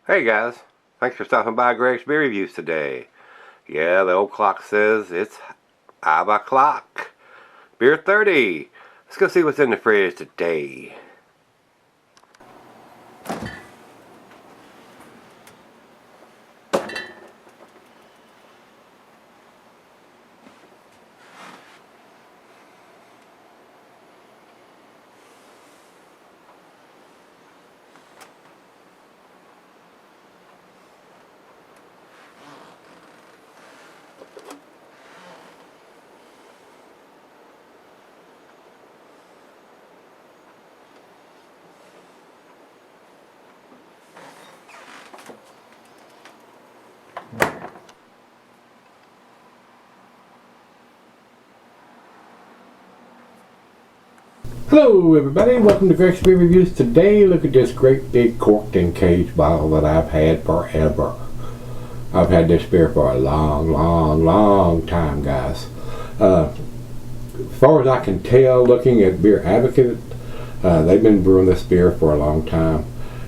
Hey guys, thanks for stopping by Gregsbeerreviews today. Yeah, the old clock says it's 5 o'clock. Beer 30. Let's go see what's in the fridge today. Hello everybody, welcome to Gregsbeerreviews. Today look at this great big corked and caged bottle that I've had forever. I've had this beer for a long time, guys. As far as I can tell, looking at Beer Advocate, they've been brewing this beer for a long time.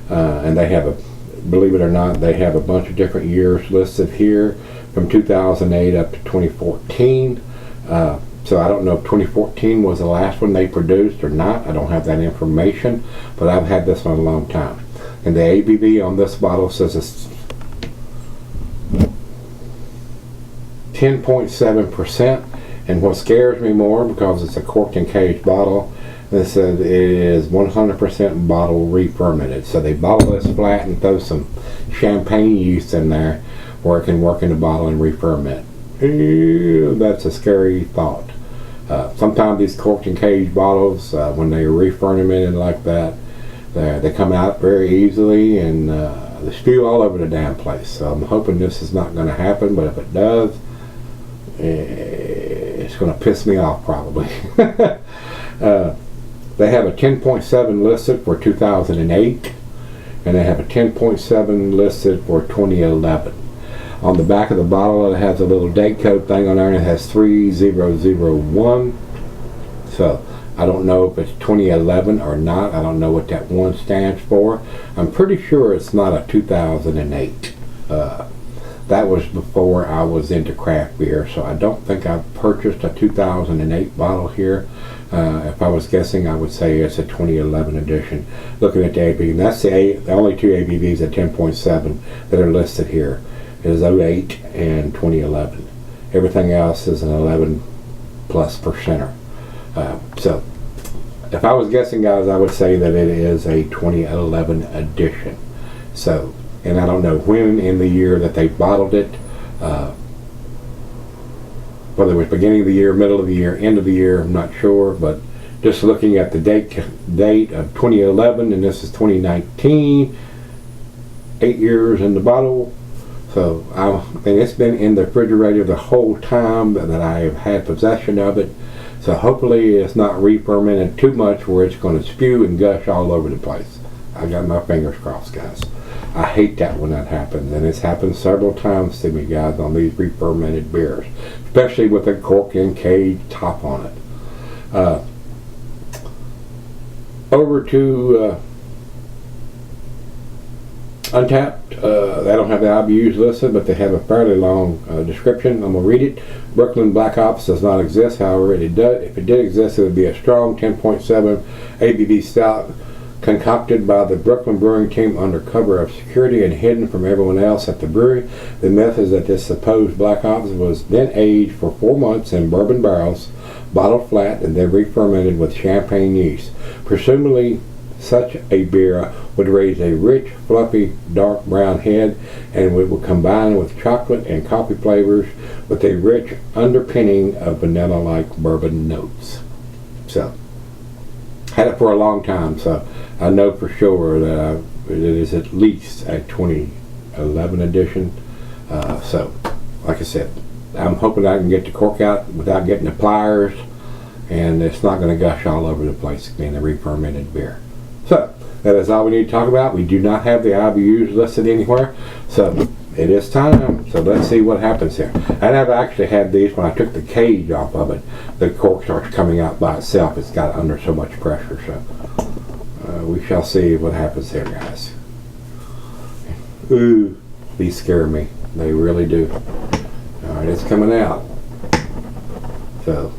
And they have believe it or not, they have a bunch of different years listed here from 2008 up to 2014. So I don't know if 2014 was the last one they produced or not. I don't have that information, but I've had this one a long time. And the ABV on this bottle says it's 10.7%. And what scares me more, because it's a corked and caged bottle, it says it is 100% bottle re-fermented. So they bottle this flat and throw some champagne yeast in there where it can work in the bottle and re-ferment. Ew, that's a scary thought. Sometimes these corked and caged bottles, when they are re-fermented like that, they come out very easily and they spew all over the damn place. So I'm hoping this is not going to happen, but if it does, it's going to piss me off probably. They have a 10.7 listed for 2008, and they have a 10.7 listed for 2011. On the back of the bottle, it has a little date code thing on there, and it has 3001. So I don't know if it's 2011 or not. I don't know what that 1 stands for. I'm pretty sure it's not a 2008. That was before I was into craft beer, so I don't think I've purchased a 2008 bottle here. If I was guessing, I would say it's a 2011 edition. Looking at the ABV, and that's the only two ABVs at 10.7 that are listed here. Is 08 and 2011. Everything else is an 11 plus percenter. So if I was guessing, guys, I would say that it is a 2011 edition. So, and I don't know when in the year that they bottled it, whether it was beginning of the year, middle of the year, end of the year, I'm not sure, but just looking at the date of 2011, and this is 2019, 8 years in the bottle. So and it's been in the refrigerator the whole time that I have had possession of it. So hopefully it's not re-fermented too much where it's going to spew and gush all over the place. I got my fingers crossed, guys. I hate that when that happens, and it's happened several times to me, guys, on these re-fermented beers, especially with a cork and cage top on it. Over to Untapped. They don't have the IBUs listed, but they have a fairly long description. I'm going to read it. Brooklyn Black Ops does not exist. However, if it did exist, it would be a strong 10.7 ABV stout concocted by the Brooklyn brewing team under cover of security and hidden from everyone else at the brewery. The myth is that this supposed Black Ops was then aged for 4 months in bourbon barrels, bottled flat, and then re-fermented with champagne yeast. Presumably, such a beer would raise a rich, fluffy, dark brown head, and it would combine with chocolate and coffee flavors with a rich underpinning of vanilla-like bourbon notes. So, had it for a long time, so I know for sure that it is at least a 2011 edition. So, like I said, I'm hoping I can get the cork out without getting the pliers, and it's not going to gush all over the place being a re-fermented beer. So, that is all we need to talk about. We do not have the IBUs listed anywhere, so it is time. So let's see what happens here. And I've actually had these, when I took the cage off of it, the cork starts coming out by itself. It's got under so much pressure, so we shall see what happens here, guys. Ooh, these scare me. They really do. Alright, it's coming out. So,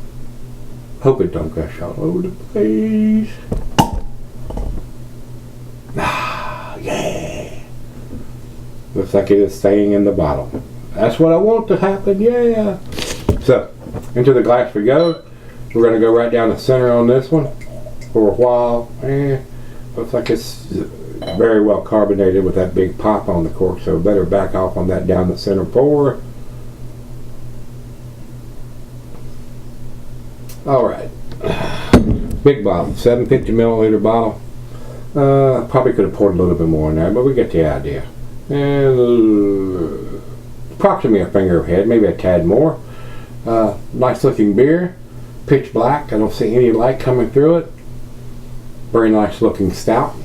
hope it don't gush all over the place. Ah, yeah. Looks like it is staying in the bottle. That's what I want to happen, yeah. So, into the glass we go. We're going to go right down the center on this one for a while. Looks like it's very well carbonated with that big pop on the cork, so better back off on that down the center pour. Alright. Big bottle, 750 milliliter bottle. Probably could have poured a little bit more in there, but we get the idea. And approximately a finger of head, maybe a tad more. Nice looking beer. Pitch black. I don't see any light coming through it. Very nice looking stout.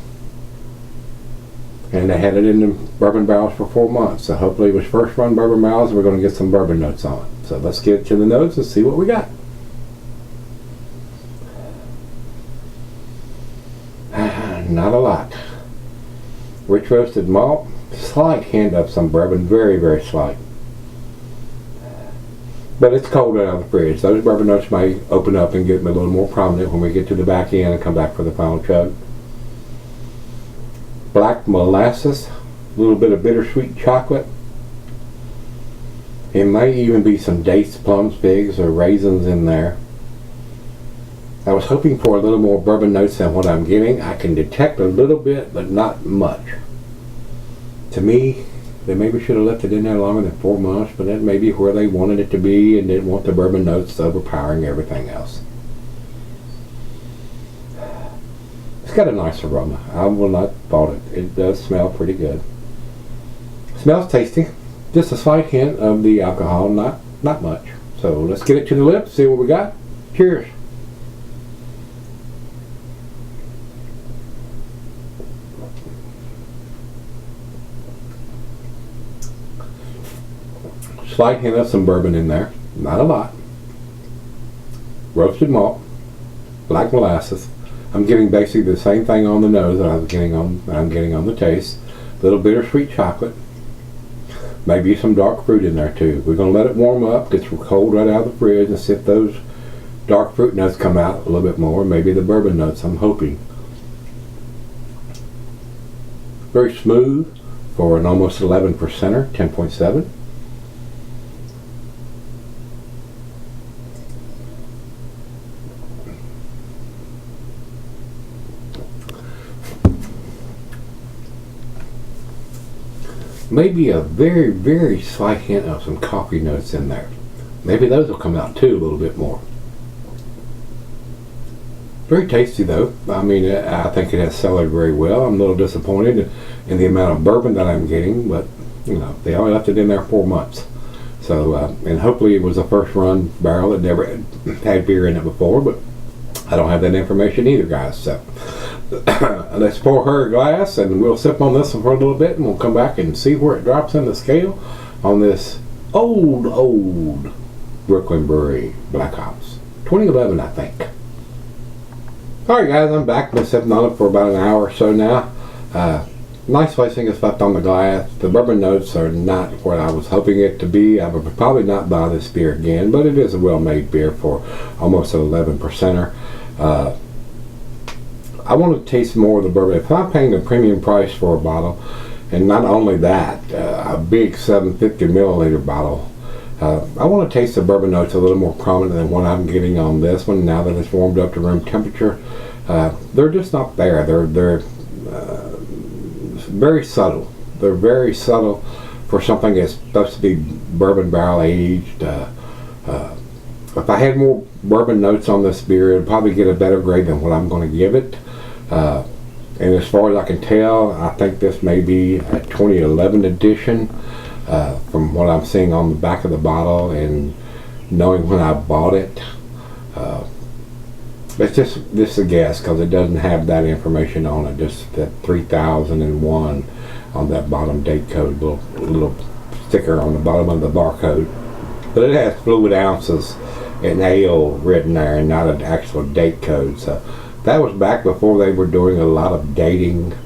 And they had it in the bourbon barrels for 4 months. So hopefully it was first run bourbon barrels and we're going to get some bourbon notes on it. So let's get to the notes and see what we got. Not a lot. Rich roasted malt. Slight hint of some bourbon. Very, very slight. But it's cold out of the fridge. Those bourbon notes may open up and get a little more prominent when we get to the back end and come back for the final chug. Black molasses, a little bit of bittersweet chocolate. It may even be some dates, plums, figs, or raisins in there. I was hoping for a little more bourbon notes than what I'm getting. I can detect a little bit, but not much. To me, they maybe should have left it in there longer than 4 months, but that may be where they wanted it to be and didn't want the bourbon notes overpowering everything else. It's got a nice aroma. I will not fault it. It does smell pretty good. Smells tasty. Just a slight hint of the alcohol, not much. So let's get it to the lips, see what we got. Cheers. Slight hint of some bourbon in there, not a lot. Roasted malt, black molasses. I'm getting basically the same thing on the nose that I'm getting on the taste. Little bittersweet chocolate. Maybe some dark fruit in there too. We're gonna let it warm up, get cold right out of the fridge, and see if those dark fruit notes come out a little bit more. Maybe the bourbon notes, I'm hoping. Very smooth for an almost 11%er, 10.7. Maybe a very, very slight hint of some coffee notes in there. Maybe those will come out too a little bit more. Very tasty though. I mean, I think it has cellared very well. I'm a little disappointed in the amount of bourbon that I'm getting, but you know, they only left it in there 4 months. So, and hopefully it was a first run barrel that never had beer in it before, but I don't have that information either, guys. So let's pour her a glass and we'll sip on this one for a little bit and we'll come back and see where it drops in the scale on this old Brooklyn Brewery Black Hops. 2011, I think. Alright guys, I'm back. Been sipping on it for about an hour or so now. Nice placing is left on the glass. The bourbon notes are not what I was hoping it to be. I would probably not buy this beer again, but it is a well-made beer for almost an 11%er. I want to taste more of the bourbon. If I'm paying a premium price for a bottle, and not only that, a big 750 milliliter bottle, I want to taste the bourbon notes a little more prominent than what I'm getting on this one now that it's warmed up to room temperature. They're just not there. They're very subtle. They're very subtle for something that's supposed to be bourbon barrel aged. If I had more bourbon notes on this beer, it'd probably get a better grade than what I'm going to give it. And as far as I can tell, I think this may be a 2011 edition from what I'm seeing on the back of the bottle and knowing when I bought it. It's just a guess because it doesn't have that information on it, just that 3001 on that bottom date code, little sticker on the bottom of the barcode. But it has fluid ounces and ale written there and not an actual date code. So that was back before they were doing a lot of dating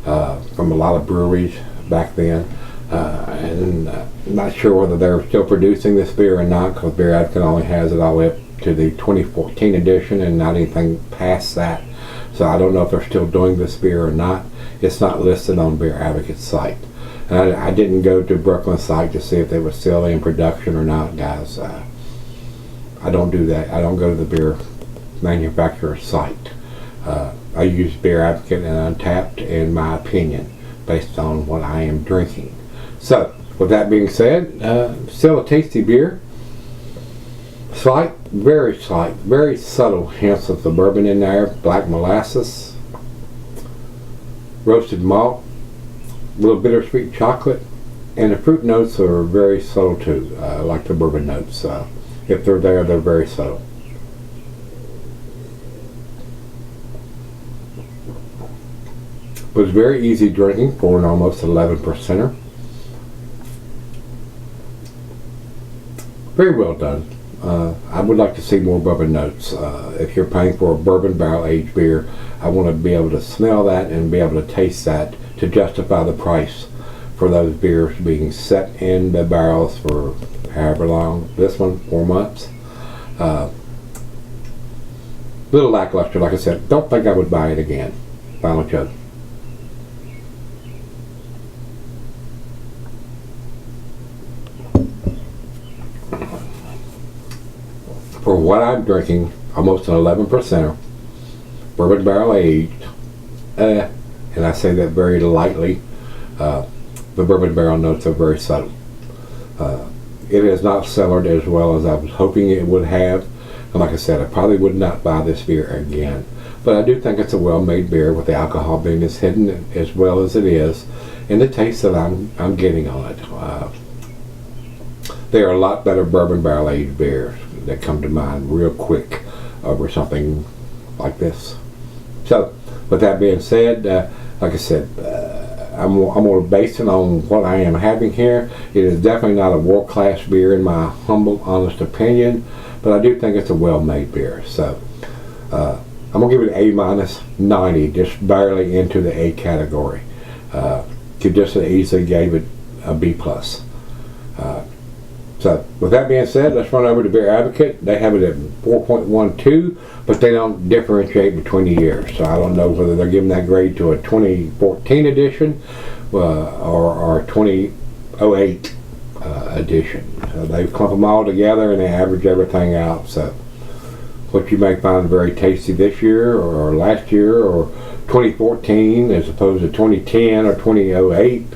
from a lot of breweries back then. And I'm not sure whether they're still producing this beer or not, because Beer Advocate only has it all the way up to the 2014 edition and not anything past that. So I don't know if they're still doing this beer or not. It's not listed on Beer Advocate's site. And I didn't go to Brooklyn's site to see if they were still in production or not, guys. I don't do that. I don't go to the beer manufacturer's site. I use Beer Advocate and Untapped in my opinion, based on what I am drinking. So, with that being said, still a tasty beer. Slight, very subtle hints of the bourbon in there. Black molasses, roasted malt, a little bittersweet chocolate, and the fruit notes are very subtle too, like the bourbon notes. If they're there, they're very subtle. It was very easy drinking for an almost 11%er. Very well done. I would like to see more bourbon notes. If you're paying for a bourbon barrel aged beer, I want to be able to smell that and be able to taste that to justify the price for those beers being set in the barrels for however long. This one, 4 months. Little lackluster, like I said. Don't think I would buy it again. Final chug. For what I'm drinking, almost an 11%er, bourbon barrel aged, and I say that very lightly. The bourbon barrel notes are very subtle. It has not cellared as well as I was hoping it would have, and like I said, I probably would not buy this beer again. But I do think it's a well-made beer with the alcohol being as hidden as well as it is, and the taste that I'm getting on it. There are a lot better bourbon barrel aged beers that come to mind real quick over something like this. So, with that being said, like I said, I'm going to base it on what I am having here. It is definitely not a world-class beer in my humble, honest opinion, but I do think it's a well-made beer. So, I'm going to give it an A-90, just barely into the A category. Could just as easily gave it a B+. So, with that being said, let's run over to Beer Advocate. They have it at 4.12, but they don't differentiate between the years. So I don't know whether they're giving that grade to a 2014 edition or 2008 edition. So they clump them all together and they average everything out. So what you may find very tasty this year or last year or 2014 as opposed to 2010 or 2008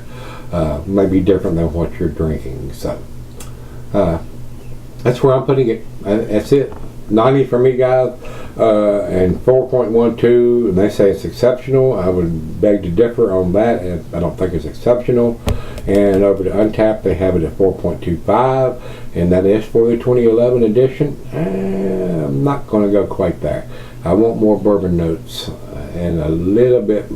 may be different than what you're drinking. So that's where I'm putting it. That's it. 90 for me, guys, and 4.12, and they say it's exceptional. I would beg to differ on that. I don't think it's exceptional. And over to Untapped, they have it at 4.25, and that is for the 2011 edition. I'm not going to go quite there. I want more bourbon notes and a little bit.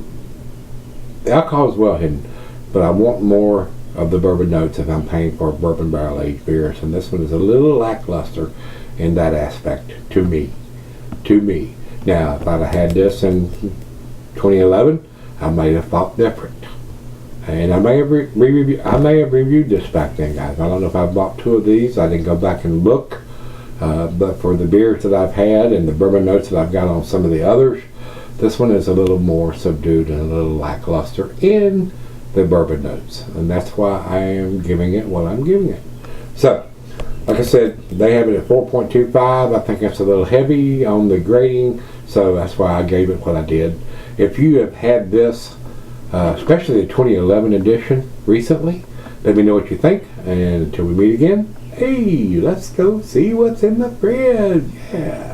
The alcohol is well hidden, but I want more of the bourbon notes if I'm paying for bourbon barrel aged beers, and this one is a little lackluster in that aspect to me. Now, if I'd have had this in 2011, I may have thought different, and I may have reviewed this back then, guys. I don't know if I bought 2 of these. I didn't go back and look, but for the beers that I've had and the bourbon notes that I've got on some of the others, this one is a little more subdued and a little lackluster in the bourbon notes, and that's why I am giving it what I'm giving it. So, like I said, they have it at 4.25. I think that's a little heavy on the grading, so that's why I gave it what I did. If you have had this, especially the 2011 edition recently, let me know what you think, and until we meet again, hey, let's go see what's in the fridge. Yeah.